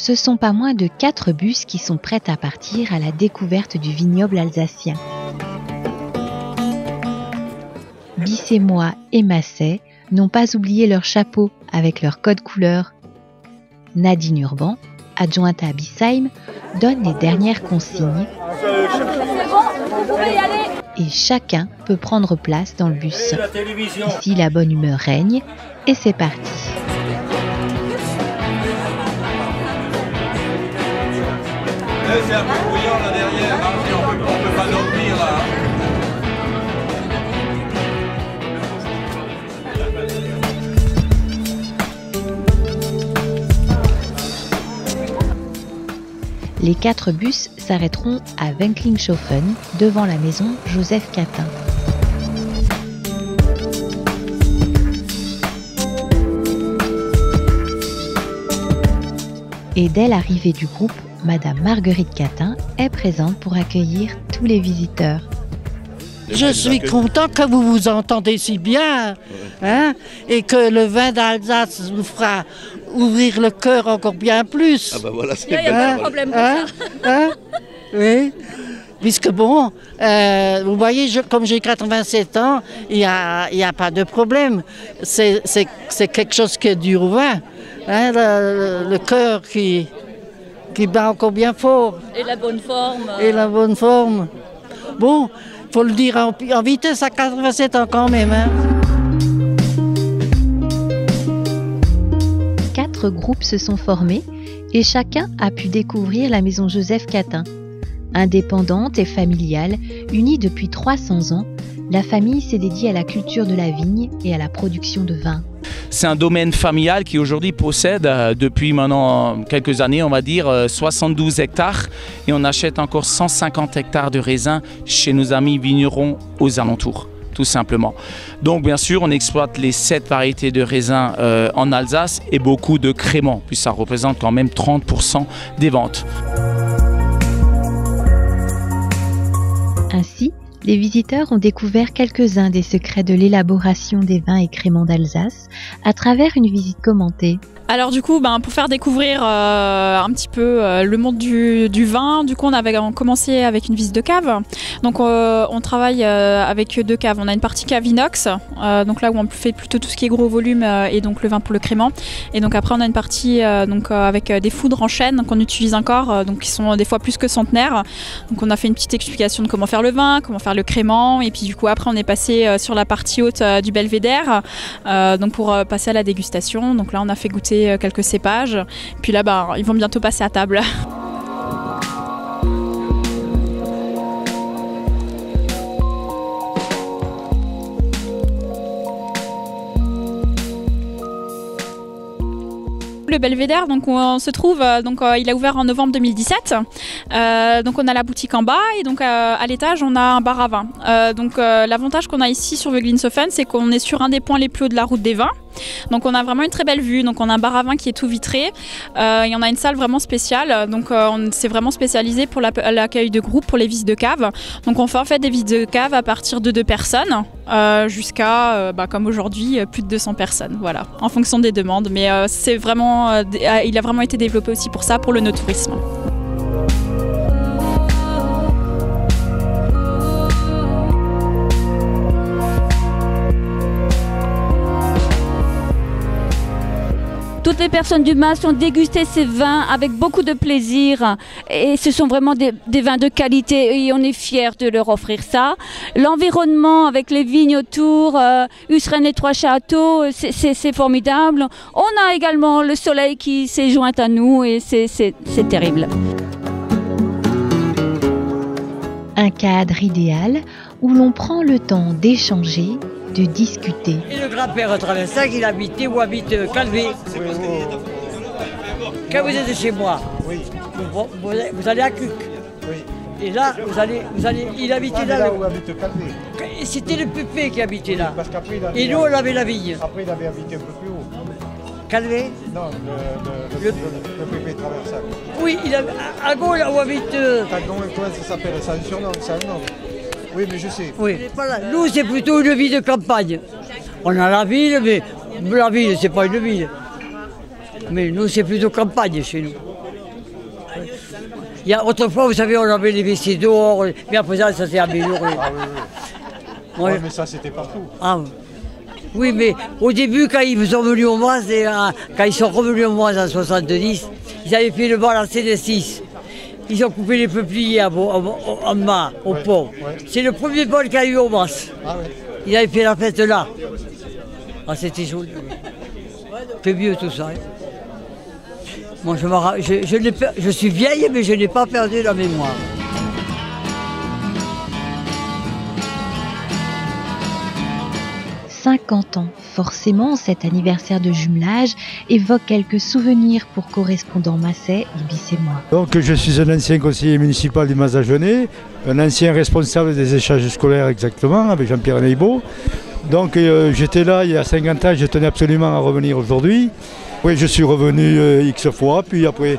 ce sont pas moins de 4 bus qui sont prêts à partir à la découverte du vignoble alsacien. Bissémois et Massais n'ont pas oublié leur chapeau avec leur code couleur. Nadine Urban, adjointe à Bissheim, donne les dernières consignes et chacun peut prendre place dans le bus. Ici, la bonne humeur règne et c'est parti. C'est un peu bruyant là derrière, on peut pas dormir là. Les 4 bus s'arrêteront à Wenklingshofen, devant la maison Joseph Catin. Et dès l'arrivée du groupe, Madame Marguerite Catin est présente pour accueillir tous les visiteurs. Je suis content que vous vous entendez si bien, hein, et que le vin d'Alsace vous fera ouvrir le cœur encore bien plus. Ah bah voilà, c'est il n'y a pas de problème pour ça. Oui, puisque bon, vous voyez, comme j'ai 87 ans, il n'y a pas de problème. C'est quelque chose qui est dû au vin, hein, le cœur qui bat encore bien fort. Et la bonne forme. Et la bonne forme. Bon, il faut le dire en vitesse à 87 ans quand même. Hein. 4 groupes se sont formés et chacun a pu découvrir la maison Joseph Catin. Indépendante et familiale, unie depuis 300 ans, la famille s'est dédiée à la culture de la vigne et à la production de vin. C'est un domaine familial qui aujourd'hui possède depuis maintenant quelques années, on va dire 72 hectares et on achète encore 150 hectares de raisins chez nos amis vignerons aux alentours, tout simplement. Donc bien sûr, on exploite les 7 variétés de raisins en Alsace et beaucoup de créments, puis ça représente quand même 30% des ventes. Ainsi, les visiteurs ont découvert quelques-uns des secrets de l'élaboration des vins et créments d'Alsace à travers une visite commentée. Alors du coup, pour faire découvrir un petit peu le monde du vin, du coup on commencé avec une visite de cave. Donc on travaille avec 2 caves. On a une partie cave inox, donc là où on fait plutôt tout ce qui est gros volume et donc le vin pour le crément. Et donc après on a une partie avec des foudres en chêne qu'on utilise encore, donc qui sont des fois plus que centenaires. Donc on a fait une petite explication de comment faire le vin, comment faire le crément. Et puis du coup après on est passé sur la partie haute du belvédère, donc pour passer à la dégustation. Donc là on a fait goûter quelques cépages, puis là ils vont bientôt passer à table. Le belvédère, donc on se trouve, il a ouvert en novembre 2017. Donc on a la boutique en bas et donc à l'étage on a un bar à vin. L'avantage qu'on a ici sur Wenklingshofen, c'est qu'on est sur un des points les plus hauts de la route des vins. Donc on a vraiment une très belle vue, donc on a un bar à vin qui est tout vitré et on a une salle vraiment spéciale, donc on s'est vraiment spécialisé pour l'accueil de groupe, pour les visites de cave. Donc on fait en fait des visites de cave à partir de 2 personnes jusqu'à comme aujourd'hui plus de 200 personnes, voilà, en fonction des demandes, mais c'est vraiment, il a vraiment été développé aussi pour ça, pour le no-tourisme. Toutes les personnes du Mas ont dégusté ces vins avec beaucoup de plaisir et ce sont vraiment des vins de qualité et on est fiers de leur offrir ça. L'environnement avec les vignes autour, Usren et 3 châteaux, c'est formidable. On a également le soleil qui s'est joint à nous et c'est terrible. Un cadre idéal où l'on prend le temps d'échanger, de discuter. Et le grand-père Traversac, il habitait ou habite Calvé. Quand vous êtes chez moi, vous allez à Cuc. Et là, il habitait là. Où habite Calvé. C'était le Pépé qui habitait là. Parce qu'après, et nous, on avait la vigne. Après, il avait habité un peu plus haut. Calvé? Non, le Pépé Traversac. Oui, il a, à Gaulle, où habite... Comment ça s'appelle? C'est un surnom, c'est un nom. Oui, mais je sais. Oui. Nous, c'est plutôt une ville de campagne. On a la ville, mais la ville, c'est pas une ville. Mais nous, c'est plutôt campagne chez nous. Il y a, autrefois, vous savez, on avait les vestiges dehors, mais après ça s'est amélioré. Ah oui, oui. Ouais, mais ça, c'était partout. Ah, oui, mais au début, quand ils sont venus au Mans, quand ils sont revenus au Mans en 70, ils avaient fait le bord en CD6. Ils ont coupé les peupliers en bas, au pont. Ouais. C'est le premier bol qu'il y a eu au Mans. Ah, ouais. Ils avaient fait la fête là. Ah, c'était joli. C'est mieux tout ça. Hein. Moi, je suis vieille, mais je n'ai pas perdu la mémoire. « 50 ans ». Forcément, cet anniversaire de jumelage évoque quelques souvenirs pour correspondant Masset, Ibis et moi. Donc, je suis un ancien conseiller municipal du Mas-Agenais, un ancien responsable des échanges scolaires exactement, avec Jean-Pierre Neybeau. Donc j'étais là il y a 50 ans, je tenais absolument à revenir aujourd'hui. Oui, je suis revenu X fois, puis après,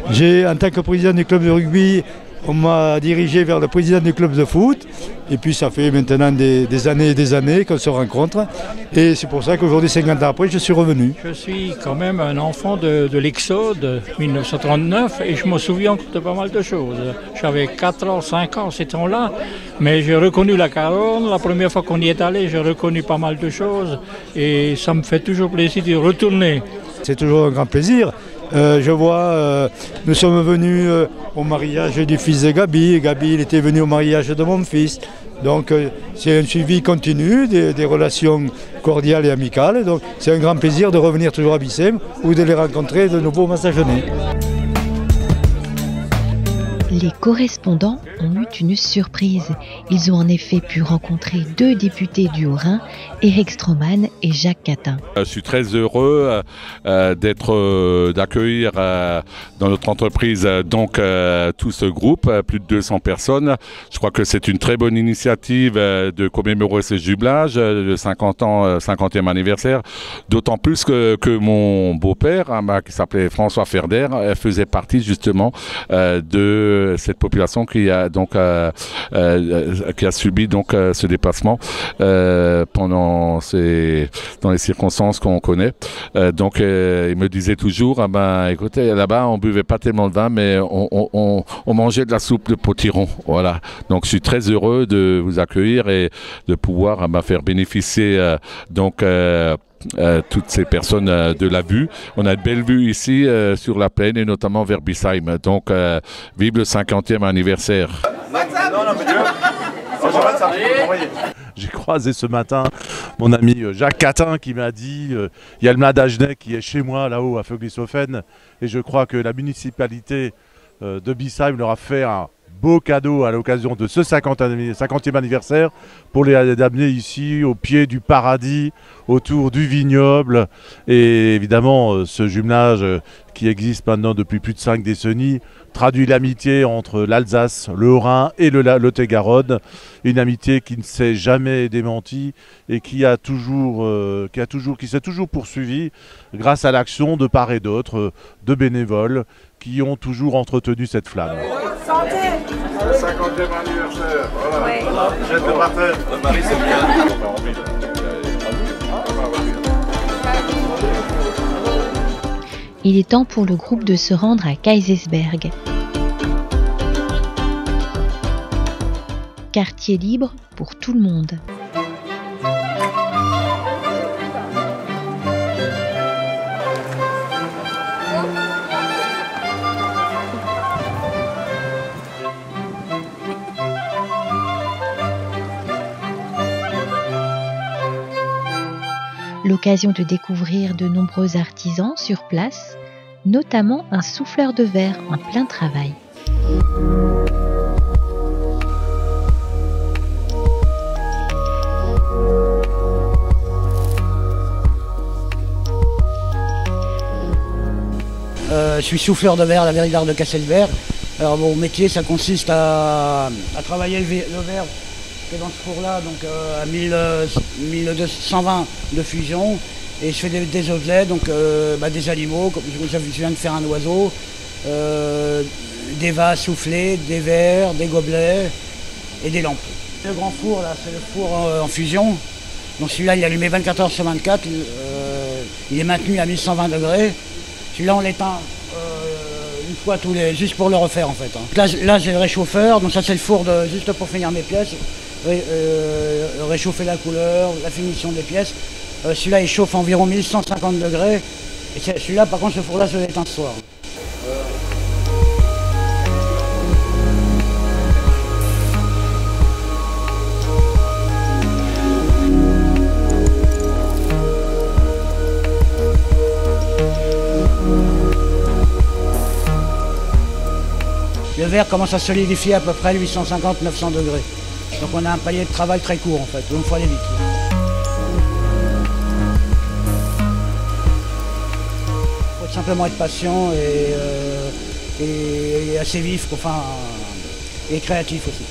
en tant que président du club de rugby, on m'a dirigé vers le président du club de foot. Et puis ça fait maintenant des années et des années qu'on se rencontre. Et c'est pour ça qu'aujourd'hui, 50 ans après, je suis revenu. Je suis quand même un enfant de l'Exode 1939 et je me souviens de pas mal de choses. J'avais 4 ans, 5 ans ces temps-là, mais j'ai reconnu la Caronne. La première fois qu'on y est allé, j'ai reconnu pas mal de choses et ça me fait toujours plaisir de retourner. C'est toujours un grand plaisir. Je vois, nous sommes venus au mariage du fils de Gabi. Et Gabi, il était venu au mariage de mon fils. Donc c'est un suivi continu, des relations cordiales et amicales. Donc c'est un grand plaisir de revenir toujours à Bissem ou de les rencontrer de nouveau au Mas-Agenais. Les correspondants ont eu une surprise. Ils ont en effet pu rencontrer 2 députés du Haut-Rhin, Éric Stroman et Jacques Catin. Je suis très heureux d'accueillir dans notre entreprise tout ce groupe, plus de 200 personnes. Je crois que c'est une très bonne initiative de commémorer ce jumelage, de 50 ans, 50e anniversaire. D'autant plus que mon beau-père, qui s'appelait François Ferder, faisait partie justement de cette population qui a subi ce déplacement dans les circonstances qu'on connaît. Il me disait toujours, écoutez, là-bas on buvait pas tellement de vin, mais on mangeait de la soupe de potiron. Voilà. Donc je suis très heureux de vous accueillir et de pouvoir faire bénéficier toutes ces personnes de la vue. On a de belles vues ici sur la plaine et notamment vers Bissheim. Donc vive le 50e anniversaire. J'ai croisé ce matin mon ami Jacques Catin qui m'a dit il y a le Mas-Agenais qui est chez moi là-haut à Feuglishofen et je crois que la municipalité de Bissheim leur a fait un beau cadeau à l'occasion de ce 50e anniversaire pour les amener ici au pied du paradis, autour du vignoble. Et évidemment, ce jumelage qui existe maintenant depuis plus de 5 décennies traduit l'amitié entre l'Alsace, le Haut-Rhin et le Lot-et-Garonne. Une amitié qui ne s'est jamais démentie et qui s'est toujours poursuivie grâce à l'action de part et d'autre de bénévoles qui ont toujours entretenu cette flamme. Santé. Le 50e anniversaire, voilà. Oui. Jette de parterre. Le mari, c'est bien. Il est temps pour le groupe de se rendre à Kaysersberg. Quartier libre pour tout le monde. L'occasion de découvrir de nombreux artisans sur place, notamment un souffleur de verre en plein travail. Je suis souffleur de verre à la verrie d'art de Kaysersberg. Alors mon métier, ça consiste à travailler le verre qui est dans ce four-là, donc à 1220 de fusion. Et je fais des objets, donc des animaux, comme je viens de faire un oiseau, des vases soufflés, des verres, des gobelets et des lampes. Le grand four, là, c'est le four en fusion. Donc celui-là, il est allumé 24 heures sur 24. Il est maintenu à 1120 degrés. Celui-là, on l'éteint une fois juste pour le refaire en fait. Là j'ai le réchauffeur, donc ça c'est le four juste pour finir mes pièces. Réchauffer la couleur, la finition des pièces. Celui-là il chauffe environ 1150 degrés. Et celui-là par contre ce four-là je l'éteins ce soir. Le verre commence à solidifier à peu près 850-900 degrés. Donc on a un palier de travail très court en fait, donc il faut aller vite. Il faut simplement être patient et assez vif, enfin, et créatif aussi.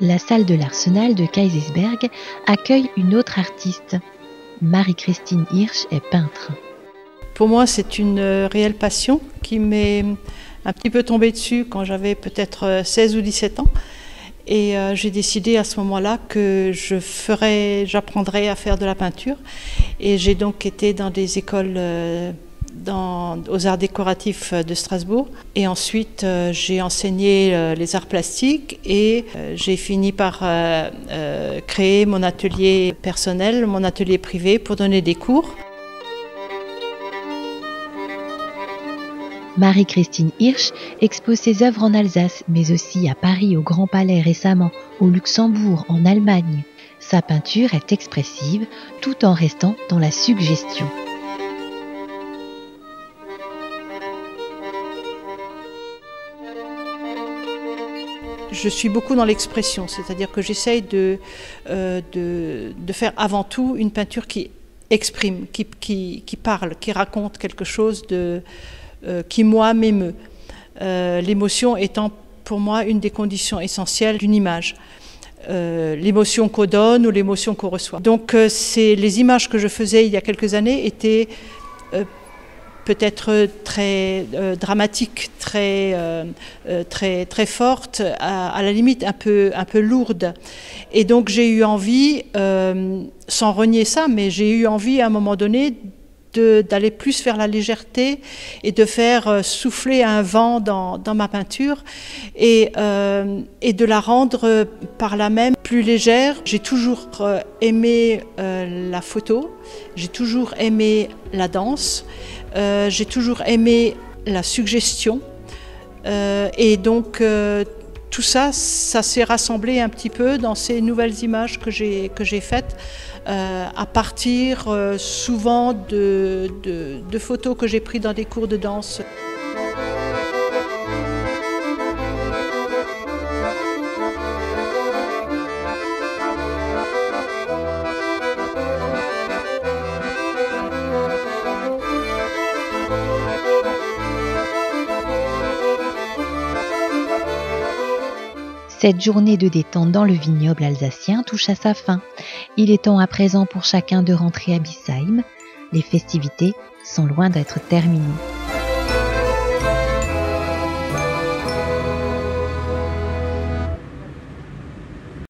La salle de l'Arsenal de Kaysersberg accueille une autre artiste. Marie-Christine Hirsch est peintre. Pour moi, c'est une réelle passion qui m'est un petit peu tombée dessus quand j'avais peut-être 16 ou 17 ans. Et j'ai décidé à ce moment-là que j'apprendrais à faire de la peinture. Et j'ai donc été dans des écoles aux arts décoratifs de Strasbourg. Et ensuite, j'ai enseigné les arts plastiques et j'ai fini par créer mon atelier personnel, mon atelier privé pour donner des cours. Marie-Christine Hirsch expose ses œuvres en Alsace, mais aussi à Paris, au Grand Palais récemment, au Luxembourg, en Allemagne. Sa peinture est expressive, tout en restant dans la suggestion. Je suis beaucoup dans l'expression, c'est-à-dire que j'essaye de faire avant tout une peinture qui exprime, qui parle, qui raconte quelque chose qui, moi, m'émeut. L'émotion étant pour moi une des conditions essentielles d'une image. L'émotion qu'on donne ou l'émotion qu'on reçoit. Donc les images que je faisais il y a quelques années étaient peut-être très dramatiques, très fortes, à la limite un peu lourdes. Et donc j'ai eu envie, sans renier ça, mais j'ai eu envie à un moment donné d'aller plus vers la légèreté et de faire souffler un vent dans ma peinture et de la rendre par là même plus légère. J'ai toujours aimé la photo, j'ai toujours aimé la danse, j'ai toujours aimé la suggestion et donc tout ça s'est rassemblé un petit peu dans ces nouvelles images que j'ai faites à partir souvent de photos que j'ai prises dans des cours de danse. Cette journée de détente dans le vignoble alsacien touche à sa fin. Il est temps à présent pour chacun de rentrer à Bissheim. Les festivités sont loin d'être terminées.